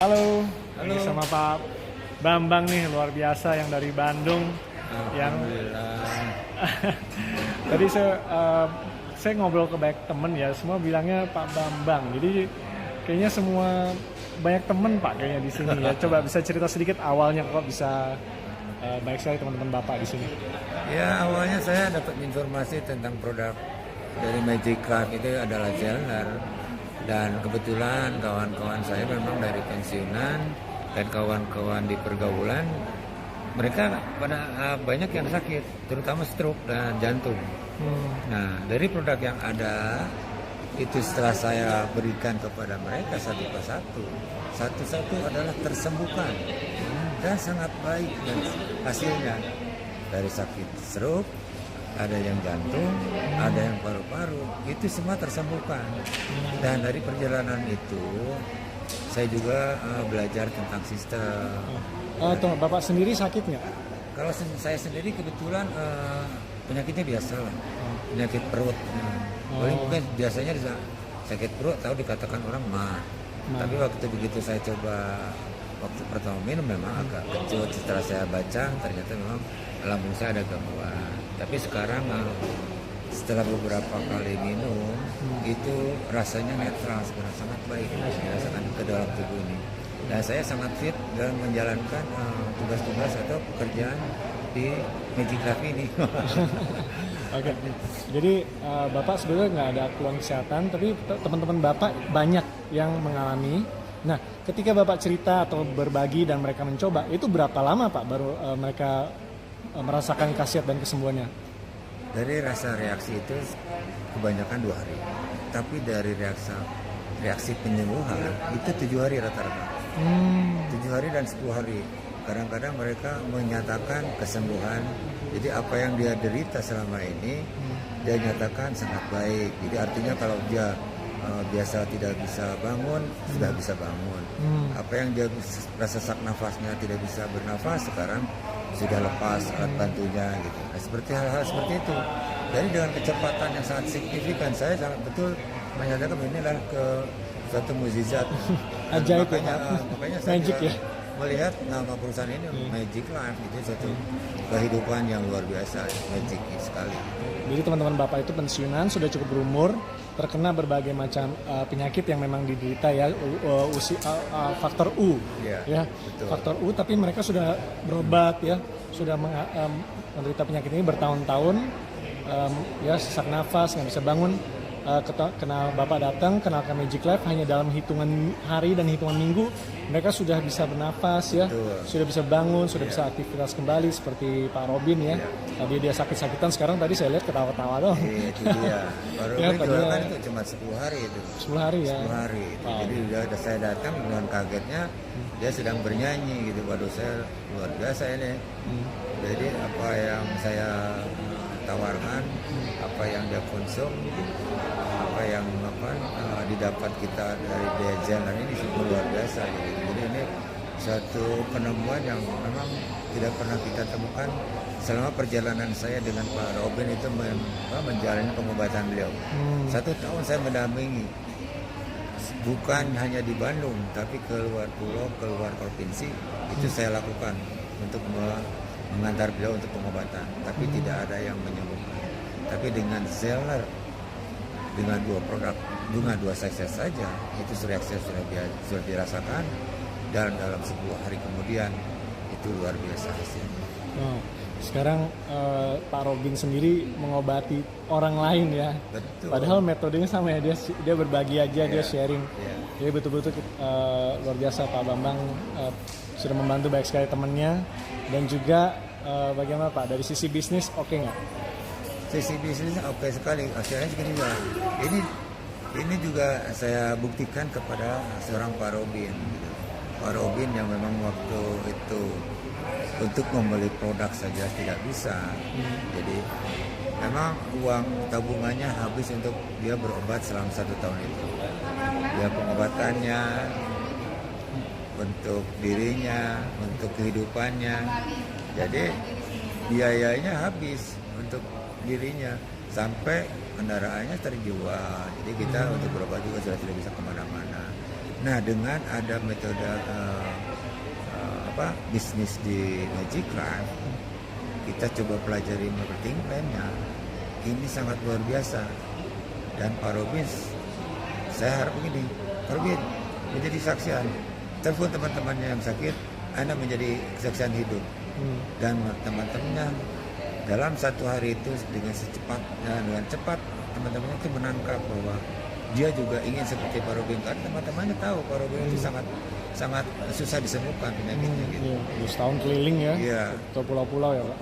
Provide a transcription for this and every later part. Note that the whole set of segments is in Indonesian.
Halo, Halo. ini sama Pak Bambang nih, luar biasa yang dari Bandung. Yang Alhamdulillah. tadi saya ngobrol ke banyak temen ya, semua bilangnya Pak Bambang. Jadi kayaknya semua banyak temen Pak kayaknya di sini ya. Coba bisa cerita sedikit awalnya kok bisa banyak sekali teman-teman Bapak di sini. Ya, awalnya saya dapat informasi tentang produk dari Magic Club itu adalah Zelner. Dan kebetulan kawan-kawan saya memang dari pensiunan dan kawan-kawan di pergaulan, mereka pada banyak yang sakit, terutama stroke dan jantung. Nah, dari produk yang ada itu setelah saya berikan kepada mereka satu persatu, satu-satu adalah tersembuhkan dan sangat baik dan hasilnya dari sakit stroke, ada yang jantung, ada yang paru-paru, itu semua tersembuhkan. Dan dari perjalanan itu saya juga belajar tentang sistem. Tunggu, Bapak sendiri sakit nggak? Kalau saya sendiri kebetulan penyakitnya biasa lah, penyakit perut. Paling mungkin biasanya sakit perut tahu dikatakan orang mah. Tapi waktu begitu saya coba waktu pertama minum memang agak kecut. Setelah saya baca ternyata memang lambung saya ada gangguan. Tapi sekarang setelah beberapa kali minum itu rasanya netral, sebenarnya sangat baik dirasakan ke dalam tubuh ini. Dan saya sangat fit dalam menjalankan tugas-tugas atau pekerjaan di Magic Club ini. Oke, jadi Bapak sebenarnya nggak ada keluhan kesehatan, tapi teman-teman Bapak banyak yang mengalami. Nah, ketika Bapak cerita atau berbagi dan mereka mencoba, itu berapa lama Pak baru mereka merasakan khasiat dan kesembuhannya? Dari rasa reaksi itu kebanyakan 2 hari, tapi dari reaksi penyembuhan itu 7 hari rata-rata. 7 hari dan 10 hari. Kadang-kadang mereka menyatakan kesembuhan. Jadi apa yang dia derita selama ini dia nyatakan sangat baik. Jadi artinya kalau dia biasa tidak bisa bangun, sudah bisa bangun. Apa yang dia rasa sesak nafasnya tidak bisa bernafas, sekarang sudah lepas alat bantunya gitu. Nah, seperti hal-hal seperti itu. Jadi dengan kecepatan yang sangat signifikan, saya sangat betul menyatakan ini adalah suatu mukjizat. Ajaib makanya saya Magic ya. melihat nama perusahaan ini Magic Life itu suatu kehidupan yang luar biasa, magic sekali. Jadi teman-teman Bapak itu pensiunan, sudah cukup berumur, terkena berbagai macam penyakit yang memang diderita ya, faktor U, ya, betul. faktor U. Tapi mereka sudah berobat ya, sudah menderita penyakit ini bertahun-tahun, ya sesak nafas, nggak bisa bangun. Kenal Bapak datang, kenalkan Magic Life, hanya dalam hitungan hari dan hitungan minggu mereka sudah bisa bernafas ya, sudah bisa bangun, sudah bisa aktivitas kembali seperti Pak Robin ya. Tadi dia sakit-sakitan, sekarang tadi saya lihat ketawa-ketawa dong. Itu dia. Pak Robin juga kan itu cuma 10 hari itu. 10 hari ya. 10 hari. Itu. Jadi udah saya datang dengan kagetnya dia sedang bernyanyi gitu. Waduh, saya luar biasa ini. Jadi apa yang saya tawarkan, apa yang dia konsum, apa yang didapat kita dari Zelner ini sungguh luar biasa gitu. Jadi ini satu penemuan yang memang tidak pernah kita temukan selama perjalanan saya dengan Pak Robin itu menjalani pengobatan beliau. 1 tahun saya mendampingi, bukan hanya di Bandung tapi keluar pulau, keluar provinsi, itu saya lakukan untuk mengantar beliau untuk pengobatan, tapi tidak ada yang menyembuhkan. Tapi dengan Zelner, dengan 2 produk, dengan 2 sukses saja, itu reaksi sudah dirasakan, dan dalam 10 hari kemudian itu luar biasa hasilnya. Sekarang Pak Robin sendiri mengobati orang lain ya. Betul. Padahal metodenya sama ya, dia berbagi aja, dia sharing. Jadi betul-betul luar biasa Pak Bambang sudah membantu banyak sekali temannya. Dan juga bagaimana Pak, dari sisi bisnis oke nggak? Sisi bisnisnya oke sekali, hasilnya segini juga. Ini juga saya buktikan kepada seorang Pak Robin. Pak Robin yang memang waktu itu untuk membeli produk saja tidak bisa. Jadi memang uang tabungannya habis untuk dia berobat selama 1 tahun itu. Dia pengobatannya untuk dirinya, untuk kehidupannya. Jadi biayanya habis untuk dirinya sampai kendaraannya terjual. Jadi kita untuk berobat juga sudah tidak bisa kemana-mana. Nah, dengan ada metode bisnis di Magic Life, kita coba pelajari marketing plan-nya. Ini sangat luar biasa. Dan Pak Robin, saya harap begini, Pak Robin menjadi saksian. Telepon teman-temannya yang sakit, Anda menjadi kesaksian hidup. Dan teman-temannya dalam satu hari itu dengan cepat teman-temannya itu menangkap bahwa dia juga ingin seperti Pak Robin. Karena teman-temannya tahu Pak Robin itu sangat susah disembuhkan penyakitnya gitu. Iya, setahun keliling ya, Iya. ke pulau-pulau ya Pak.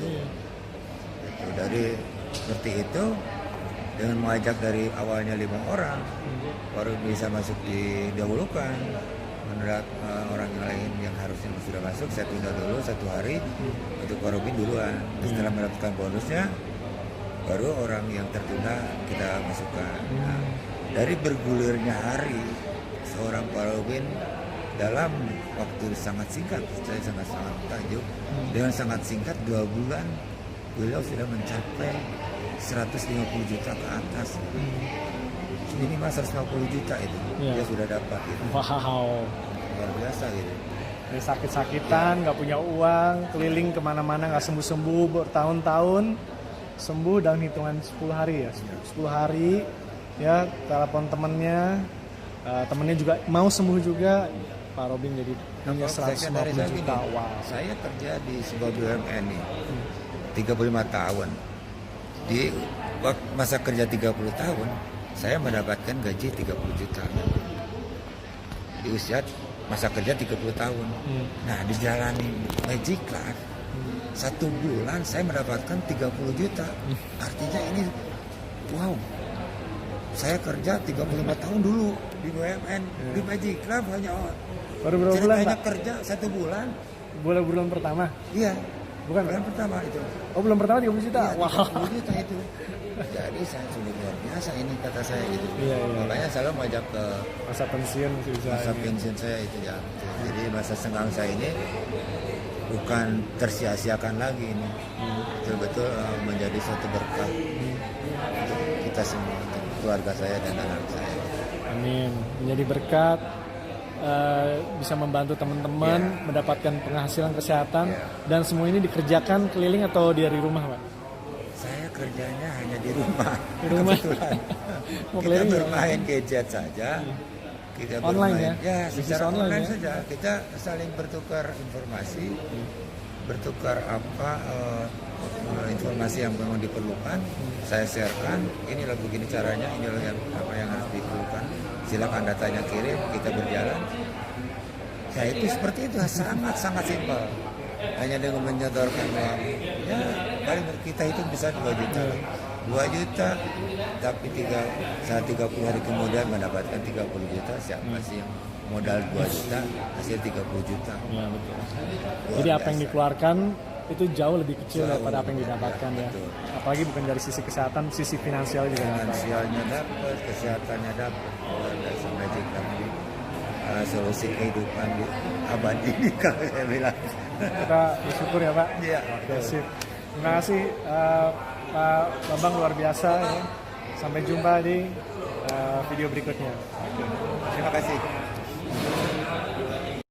Iya. Gitu. Dari seperti itu dengan mengajak dari awalnya 5 orang baru bisa masuk didahulukan. Menurut orang lain yang harusnya sudah masuk, saya tunda dulu 1 hari untuk Pak Robin duluan. Setelah mendapatkan bonusnya, baru orang yang tertunda kita masukkan. Nah, dari bergulirnya hari seorang Pak Robin dalam waktu sangat singkat, saya sangat takjub, dengan sangat singkat 2 bulan beliau sudah mencapai 150 juta ke atas. Minimal 150 juta itu dia sudah dapat gitu. Wow, Luar biasa gitu. dari sakit-sakitan, nggak punya uang, keliling kemana-mana nggak sembuh-sembuh, bertahun-tahun sembuh dalam hitungan 10 hari ya, 10 hari ya, telepon temennya, temennya juga mau sembuh juga, Pak Robin jadi punya 150 juta. Wow. Saya kerja di sebuah BUMN nih, 35 tahun. Di masa kerja 30 tahun, saya mendapatkan gaji 30 juta. Di usia masa kerja 30 tahun. Nah, dijalani Magic Life, 1 bulan saya mendapatkan 30 juta. Artinya ini, wow. Saya kerja 35 tahun dulu di BUMN, di Magic Life hanya Baru berapa bulan Pak? kerja 1 bulan. Bulan pertama? Iya. Bukan bulan pertama itu. Oh, bulan pertama 30 juta? Iya, 30 juta itu. Jadi saya sudah luar biasa ini kata saya gitu. Iya. Makanya selalu mengajak ke Masa pensiun masa pensiun saya itu ya. Jadi masa senggang saya ini bukan tersia-siakan lagi ini. Betul-betul menjadi suatu berkah untuk kita semua, untuk keluarga saya dan anak saya. Amin. Menjadi berkat, bisa membantu teman-teman mendapatkan penghasilan kesehatan, dan semua ini dikerjakan keliling atau dari rumah Pak? Saya kerjanya hanya di rumah. Di rumah. Kebetulan. Mau Kita keliling bermain gadget saja. Kita Online bermain, ya? secara Bisnis online online ya? saja. Kita saling bertukar informasi, bertukar informasi yang memang diperlukan. Saya sharekan, inilah begini caranya, inilah apa yang harus diperlukan. Silakan datanya kirim, kita berjalan. Ya itu seperti itu, sangat simpel. Hanya dengan menyodorkan uang, ya paling kita itu bisa 2 juta. 2 juta, tapi 30 hari kemudian mendapatkan 30 juta. Siapa sih yang modal 2 juta, hasil 30 juta? Ya, betul. Luar Jadi apa yang biasa. dikeluarkan itu jauh lebih kecil Jauh daripada apa yang didapatkan ya. betul. Apalagi bukan dari sisi kesehatan, sisi finansial juga dapat. Finansialnya dapat, kesehatannya dapat. Luar biasa Magic Life. Solusi kehidupan di abadi kalau saya bilang. Kita bersyukur ya Pak. Iya. Oke, sip. Terima kasih Pak Bambang, luar biasa ya. Sampai jumpa di video berikutnya. Terima kasih.